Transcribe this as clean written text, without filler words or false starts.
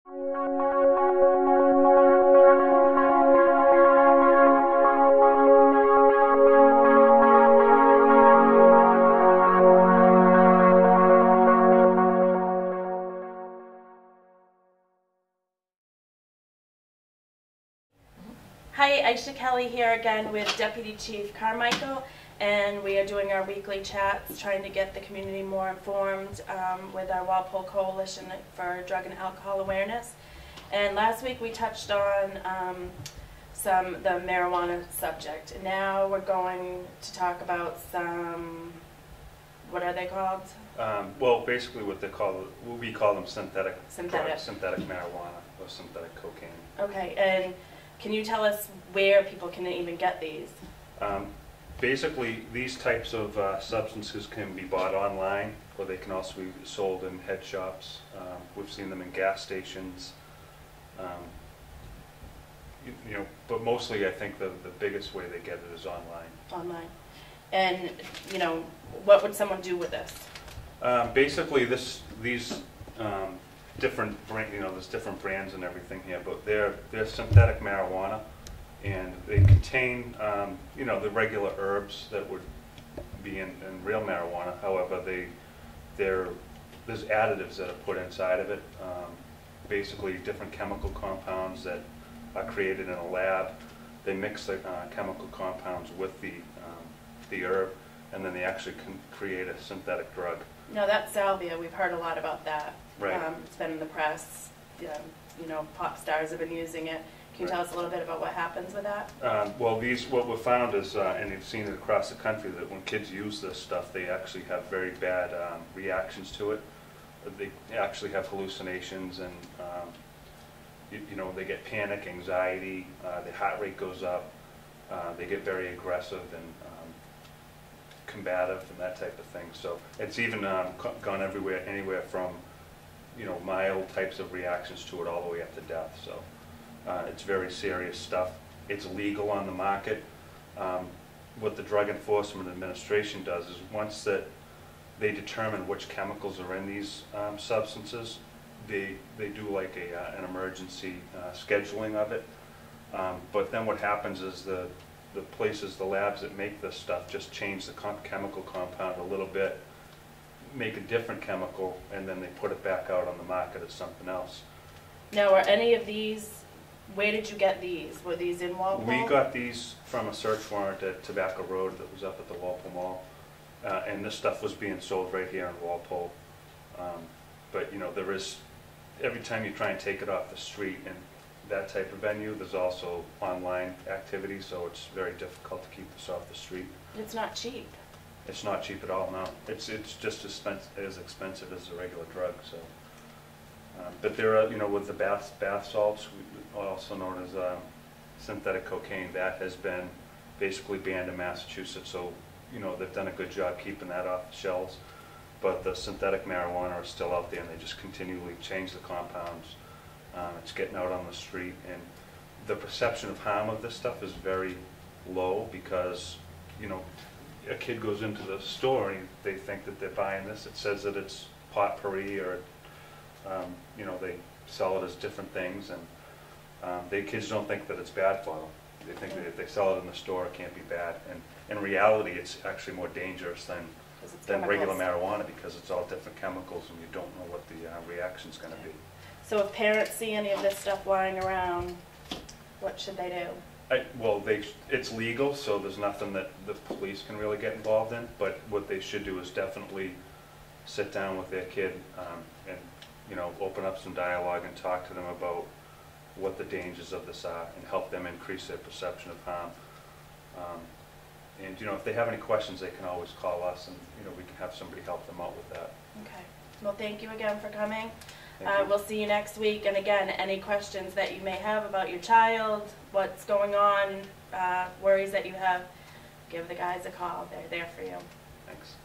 Hi, Aisha Kelly here again with Deputy Chief Carmichael, and we are doing our weekly chats trying to get the community more informed with our Walpole Coalition for Drug and Alcohol Awareness. And last week we touched on the marijuana subject. And now we're going to talk about some, what are they called? Well, basically what we call them synthetic marijuana or synthetic cocaine. Okay, and can you tell us where people can even get these? Basically, these types of substances can be bought online, or they can also be sold in head shops. We've seen them in gas stations. But mostly I think the biggest way they get it is online. Online. And, what would someone do with this? Basically, these different there's different brands and everything here, but they're synthetic marijuana, and they contain the regular herbs that would be in real marijuana. However, there's additives that are put inside of it, basically different chemical compounds that are created in a lab. They mix the chemical compounds with the herb, and then they actually can create a synthetic drug. Now that's salvia. We've heard a lot about that. Right. It's been in the press. Pop stars have been using it. Can you tell us a little bit about what happens with that? Well, what we've found is, and you've seen it across the country, that when kids use this stuff, they actually have very bad reactions to it. They actually have hallucinations, and they get panic, anxiety, their heart rate goes up, they get very aggressive and combative and that type of thing. So it's even gone anywhere from mild types of reactions to it all the way up to death. So it's very serious stuff. It's legal on the market. What the Drug Enforcement Administration does is once that they determine which chemicals are in these substances, they do like an emergency scheduling of it. But then what happens is the labs that make this stuff just change the chemical compound a little bit, make a different chemical, and then they put it back out on the market as something else. Now, are any of these, where did you get these? Were these in Walpole? We got these from a search warrant at Tobacco Road that was up at the Walpole Mall. And this stuff was being sold right here in Walpole. But there is, every time you try and take it off the street in that type of venue, there's also online activity, so it's very difficult to keep this off the street. It's not cheap. It's not cheap at all, no. It's just as expensive as a regular drug. So, but there are, with the bath salts, also known as synthetic cocaine, that has been basically banned in Massachusetts. So, they've done a good job keeping that off the shelves. But the synthetic marijuana are still out there, and they just continually change the compounds. It's getting out on the street, and the perception of harm of this stuff is very low because, a kid goes into the store and they think that they're buying this. It says that it's potpourri, or they sell it as different things, and kids don't think that it's bad for them. They think that if they sell it in the store, it can't be bad. And in reality, it's actually more dangerous than regular marijuana because it's all different chemicals, and you don't know what the reaction's going to be. So if parents see any of this stuff lying around, what should they do? Well, it's legal, so there's nothing that the police can really get involved in, but what they should do is definitely sit down with their kid and open up some dialogue and talk to them about what the dangers of this are and help them increase their perception of harm. And if they have any questions, they can always call us, and we can have somebody help them out with that. Okay. Well, thank you again for coming. We'll see you next week. And again, any questions that you may have about your child, what's going on, worries that you have, give the guys a call. They're there for you. Thanks.